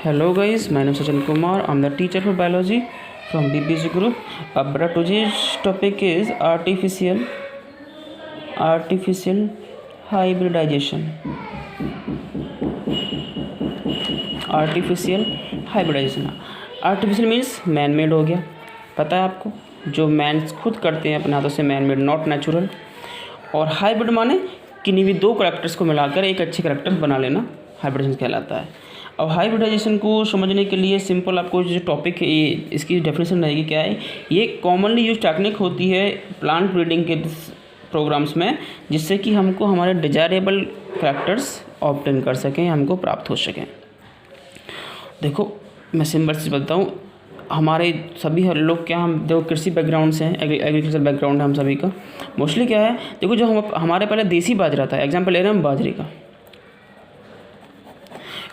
Hello guys, my name is Sachin Kumar. I'm the teacher for biology from BPC group. But today's topic is artificial hybridization. Artificial hybridization. Artificial means man made हो गया, पता है आपको, जो man खुद करते हैं अपने हाथों से, मैन मेड नॉट नेचुरल। और हाइब्रिड माने किन्हीं भी दो करैक्टर्स को मिलाकर एक अच्छे करैक्टर बना लेना, हाइब्रिडाइजेशन कहलाता है। अब हाइब्रिडाइजेशन को समझने के लिए सिंपल आपको जो टॉपिक है इसकी डेफिनेशन रहेगी क्या है। ये कॉमनली यूज टेक्निक होती है प्लांट ब्रीडिंग के प्रोग्राम्स में, जिससे कि हमको हमारे डिजायरेबल करैक्टर्स ऑब्टेन कर सकें, हमको प्राप्त हो सकें। देखो मैं सिंपल से बताऊँ, हमारे सभी हर लोग क्या, हम देखो कृषि बैकग्राउंड से हैं, एग्रीकल्चर बैकग्राउंड है हम सभी का। मोस्टली क्या है, देखो जो हम हमारे पहले देसी बाजरा था, एग्जांपल ले रहे हैं हम बाजरे का।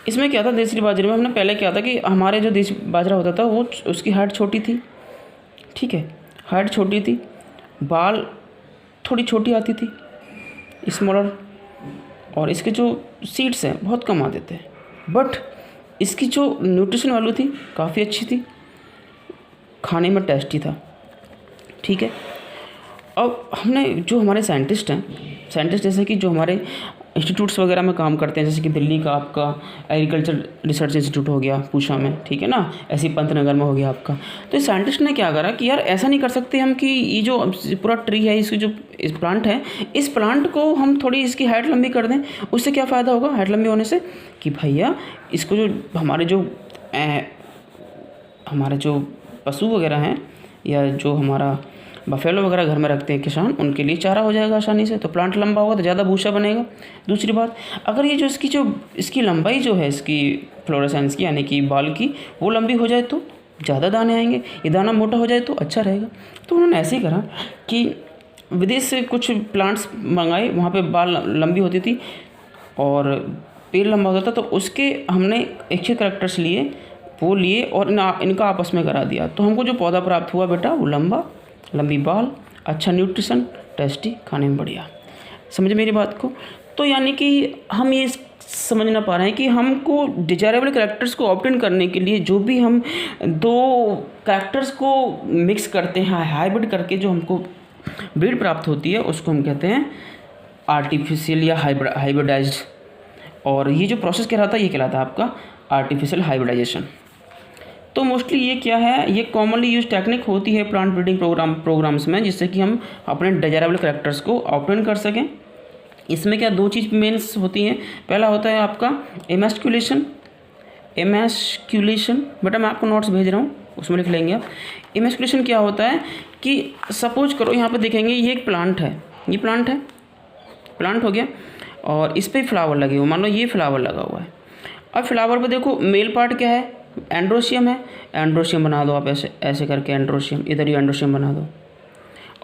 इसमें क्या था, देसी बाजरे में हमने पहले क्या था कि हमारे जो देसी बाजरा होता था वो उसकी हाइट छोटी थी, ठीक है, हाइट छोटी थी, बाल थोड़ी छोटी आती थी, स्मॉलर, और इसके जो सीड्स हैं बहुत कम आते थे, बट इसकी जो न्यूट्रिशन वैल्यू थी काफ़ी अच्छी थी, खाने में टेस्टी था, ठीक है। अब हमने जो हमारे साइंटिस्ट जैसे कि जो हमारे इंस्टीट्यूट्स वगैरह में काम करते हैं, जैसे कि दिल्ली का आपका एग्रीकल्चर रिसर्च इंस्टीट्यूट हो गया पूषा में, ठीक है ना, ऐसे ही पंतनगर में हो गया आपका। तो इस साइंटिस्ट ने क्या करा कि यार ऐसा नहीं कर सकते हम कि ये जो पूरा ट्री है, इसकी जो इस प्लांट है, इस प्लांट को हम थोड़ी इसकी हाइट लंबी कर दें। उससे क्या फ़ायदा होगा हाइट लंबी होने से, कि भैया इसको जो हमारे जो पशु वगैरह हैं, या जो हमारा बफेलो वगैरह घर में रखते हैं किसान, उनके लिए चारा हो जाएगा आसानी से, तो प्लांट लंबा होगा तो ज़्यादा भूसा बनेगा। दूसरी बात, अगर ये जो इसकी लंबाई जो है, इसकी फ्लोरेसेंस की यानी कि बाल की, वो लंबी हो जाए तो ज़्यादा दाने आएंगे, ये दाना मोटा हो जाए तो अच्छा रहेगा। तो उन्होंने ऐसे ही करा कि विदेश से कुछ प्लांट्स मंगाए, वहाँ पर बाल लंबी होती थी और पेड़ लंबा होता था, तो उसके हमने अच्छे करैक्टर्स लिए, वो लिए और इनका आपस में करा दिया, तो हमको जो पौधा प्राप्त हुआ बेटा, वो लंबी बाल, अच्छा न्यूट्रिशन, टेस्टी, खाने में बढ़िया। समझे मेरी बात को? तो यानी कि हम ये समझ ना पा रहे हैं कि हमको डिजायरेबल करैक्टर्स को ऑब्टेन करने के लिए जो भी हम दो करैक्टर्स को मिक्स करते हैं, हाइब्रिड करके जो हमको ब्रीड प्राप्त होती है, उसको हम कहते हैं आर्टिफिशियल या हाइब्रिडाइज्ड। और ये जो प्रोसेस कह रहा था, ये कहलाता है आपका आर्टिफिशियल हाइब्रिडाइजेशन। तो मोस्टली ये क्या है, ये कॉमनली यूज टेक्निक होती है प्लांट ब्रीडिंग प्रोग्राम्स में, जिससे कि हम अपने डिजायरेबल करैक्टर्स को ऑब्टेन कर सकें। इसमें क्या दो चीज़ मेंस होती हैं। पहला होता है आपका एमैस्कुलेशन। बेटा मैं आपको नोट्स भेज रहा हूँ, उसमें लिख लेंगे आप। एमैस्कुलेशन क्या होता है कि सपोज करो यहाँ पर देखेंगे, ये एक प्लांट है, ये प्लांट हो गया और इस पर फ्लावर लगे हुए, मान लो ये फ्लावर लगा हुआ है। अब फ्लावर पर देखो मेल पार्ट क्या है, एंड्रोशियम है, एंड्रोशियम बना दो आप ऐसे करके, एंड्रोशियम इधर ही एंड्रोशियम बना दो।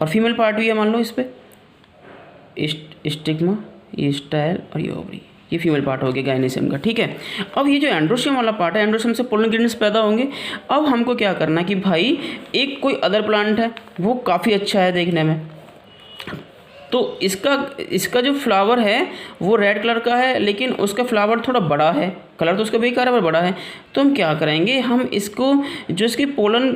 और फीमेल पार्ट भी है, मान लो इस पे स्टिग्मा, ये स्टाइल और ये ओवरी, ये फीमेल पार्ट हो गया गाइनेशियम का, ठीक है। अब ये जो एंड्रोशियम वाला पार्ट है, एंड्रोशियम से पोलन ग्रेन्स पैदा होंगे। अब हमको क्या करना है कि भाई एक कोई अदर प्लांट है, वो काफ़ी अच्छा है देखने में, तो इसका जो फ्लावर है वो रेड कलर का है, लेकिन उसका फ्लावर थोड़ा बड़ा है, कलर तो उसका बेकार है पर बड़ा है। तो हम क्या करेंगे, हम इसको जो इसके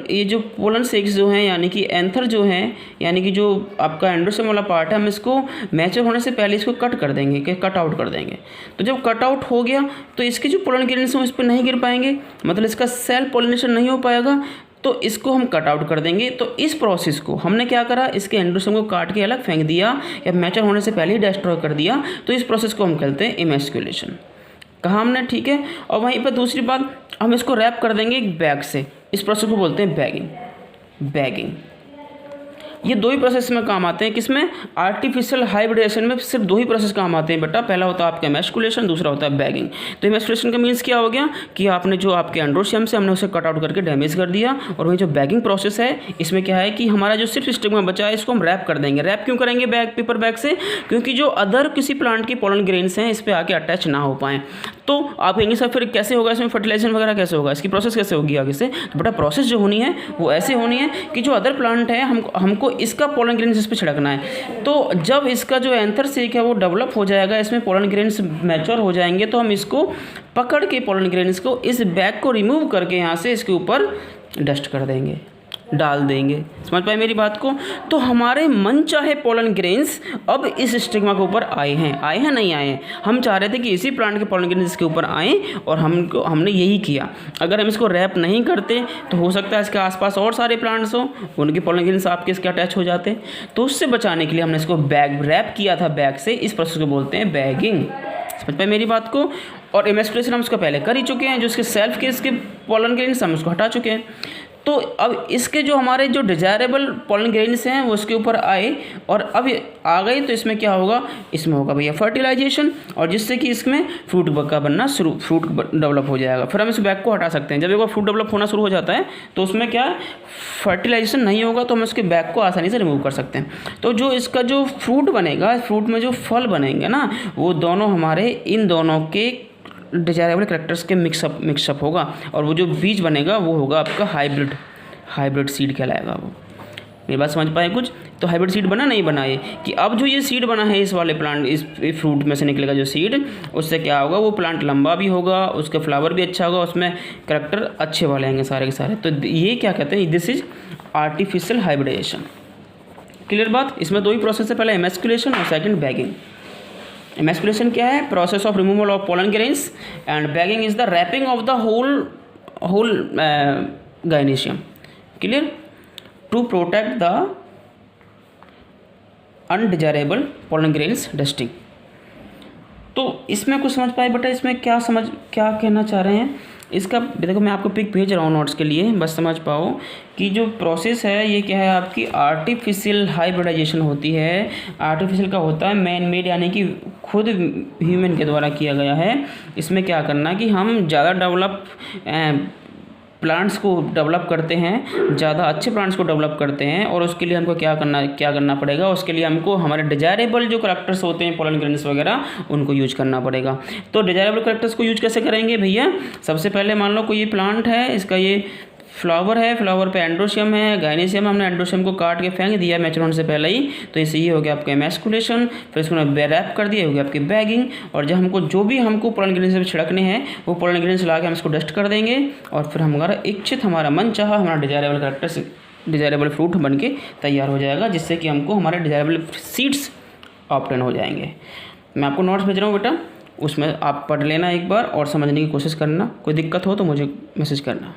ये जो पोलन सेक्स जो हैं, यानी कि एंथर जो हैं, यानी कि जो आपका एंड्रोशियम वाला पार्ट है, हम इसको मैच्योर होने से पहले इसको कट आउट कर देंगे। तो जब कट आउट हो गया तो इसके जो पोलन ग्रेन्स हैं इस पर नहीं गिर पाएंगे, मतलब इसका सेल्फ पोलिनेशन नहीं हो पाएगा, तो इसको हम कट आउट कर देंगे। तो इस प्रोसेस को हमने क्या करा, इसके एंड्रोशियम को काट के अलग फेंक दिया या मैच्योर होने से पहले ही डिस्ट्रॉय कर दिया। तो इस प्रोसेस को हम कहते हैं एमैस्कुलेशन, कहा हमने, ठीक है। और वहीं पर दूसरी बात, हम इसको रैप कर देंगे एक बैग से, इस प्रोसेस को बोलते हैं बैगिंग। ये दो ही प्रोसेस में काम आते हैं, किसमें, आर्टिफिशियल हाइब्रिडेशन में सिर्फ दो ही प्रोसेस काम आते हैं बेटा। पहला होता है आपका एमैस्कुलेशन, दूसरा होता है बैगिंग। तो एमैस्कुलेशन का मीन्स क्या हो गया कि आपने जो आपके एंड्रोशियम से हमने उसे कट आउट करके डैमेज कर दिया, और वही जो बैगिंग प्रोसेस है, इसमें क्या है कि हमारा जो सिर्फ स्टिग्मा बचा है इसको हम रैप कर देंगे। रैप क्यों करेंगे पेपर बैग से, क्योंकि जो अदर किसी प्लांट के पोलन ग्रेन्स हैं इस पर आके अटैच ना हो पाएँ। तो आप कहेंगे सर फिर कैसे होगा, इसमें फर्टिलाइजेशन वगैरह कैसे होगा, इसकी प्रोसेस कैसे होगी आगे से? तो बेटा प्रोसेस जो होनी है वो ऐसे होनी है कि जो अदर प्लांट है हमको इसका पोलन ग्रेन्स इस पर छिड़कना है। तो जब इसका जो एंथर सेक है वो डेवलप हो जाएगा, इसमें पोलन ग्रेन्स मैच्योर हो जाएंगे, तो हम इसको पकड़ के पोलन ग्रेन्स को इस बैग को रिमूव करके यहाँ से इसके ऊपर डस्ट कर देंगे, डाल देंगे। समझ पाए मेरी बात को? तो हमारे मन चाहे पोलन ग्रेन्स अब इस स्टिग्मा के ऊपर आए हैं नहीं आए हैं। हम चाह रहे थे कि इसी प्लांट के पोलन ग्रेन्स इसके ऊपर आए और हमने यही किया। अगर हम इसको रैप नहीं करते तो हो सकता है इसके आसपास और सारे प्लांट्स हो, उनके पोलन ग्रेन्स आपके इसके अटैच हो जाते। तो उससे बचाने के लिए हमने इसको रैप किया था बैग से। इस प्रोसेस को बोलते हैं बैगिंग। समझ पाए मेरी बात को? और इमेस्कुलेशन हम उसका पहले कर ही चुके हैं, जो इसके सेल्फ के इसके पोलन ग्रेन्स हम उसको हटा चुके हैं। तो अब इसके जो हमारे जो डिजायरेबल पोलन ग्रेन्स हैं वो इसके ऊपर आए और अब आ गए, तो इसमें क्या होगा, इसमें होगा भैया फर्टिलाइजेशन, और जिससे कि इसमें फ्रूट का बनना फ्रूट डेवलप हो जाएगा। फिर हम इस बैग को हटा सकते हैं। जब एक बार फ्रूट डेवलप होना शुरू हो जाता है तो उसमें क्या फर्टिलाइजेशन नहीं होगा, तो हम इसके बैग को आसानी से रिमूव कर सकते हैं। तो जो इसका जो फ्रूट बनेगा, फ्रूट में जो फल बनेंगे ना, वो दोनों हमारे इन दोनों के डिजायरेबल कैरेक्टर्स के मिक्सअप होगा, और वो जो बीज बनेगा वो होगा आपका हाइब्रिड सीड कहलाएगा वो। मेरी बात समझ पाए कुछ? तो हाइब्रिड सीड बना नहीं बना ये कि अब जो ये सीड बना है इस वाले प्लांट, इस फ्रूट में से निकलेगा जो सीड, उससे क्या होगा, वो प्लांट लंबा भी होगा, उसका फ्लावर भी अच्छा होगा, उसमें कैरेक्टर अच्छे वाले आएंगे सारे के सारे। तो ये क्या कहते हैं, this is artificial hybridization. Clear बात? इसमें दो ही प्रोसेस है, पहला इमेस्कुलेशन और सेकेंड बैगिंग। इमेस्कुलेशन क्या है? Process of removal of pollen grains, and bagging is the wrapping of the whole gynoecium. Clear? To protect the undesirable pollen grains dusting. तो इसमें कुछ समझ पाए बेटा? इसमें क्या कहना चाह रहे हैं? इसका देखो मैं आपको पिक भेज रहा हूँ नोट्स के लिए, बस समझ पाओ कि जो प्रोसेस है ये क्या है, आपकी आर्टिफिशियल हाइब्रिडाइजेशन होती है। आर्टिफिशियल का होता है मैन मेड, यानी कि खुद ह्यूमन के द्वारा किया गया है। इसमें क्या करना कि हम ज़्यादा डेवलप प्लांट्स को डेवलप करते हैं, ज़्यादा अच्छे प्लांट्स को डेवलप करते हैं, और उसके लिए हमको क्या करना पड़ेगा, उसके लिए हमको हमारे डिजायरेबल जो करैक्टर्स होते हैं पोलन ग्रेन्स वगैरह, उनको यूज करना पड़ेगा। तो डिजायरेबल करैक्टर्स को यूज कैसे करेंगे भैया? सबसे पहले मान लो कोई ये प्लांट है, इसका ये फ्लावर है, फ्लावर पे एंड्रोशियम है, गाइनेशियम, हमने एंड्रोशियम को काट के फेंक दिया मैच्योर होने से पहले ही, तो इससे ये हो गया आपका इमेस्कुलेशन। फिर इसको रैप कर दिया, हो गया आपकी बैगिंग। और जब हमको पोलन ग्रेन्स से छिड़कने हैं, वो पोलन ग्रेन्स ला के हम इसको डस्ट कर देंगे, और फिर हमारा इच्छित, हमारा मन चाहा, हमारा डिजायरेबल कैरेक्टर, डिजायरेबल फ्रूट बन के तैयार हो जाएगा, जिससे कि हमको हमारे डिजायरेबल सीड्स ऑब्टेन हो जाएंगे। मैं आपको नोट्स भेज रहा हूँ बेटा, उसमें आप पढ़ लेना एक बार और समझने की कोशिश करना। कोई दिक्कत हो तो मुझे मैसेज करना।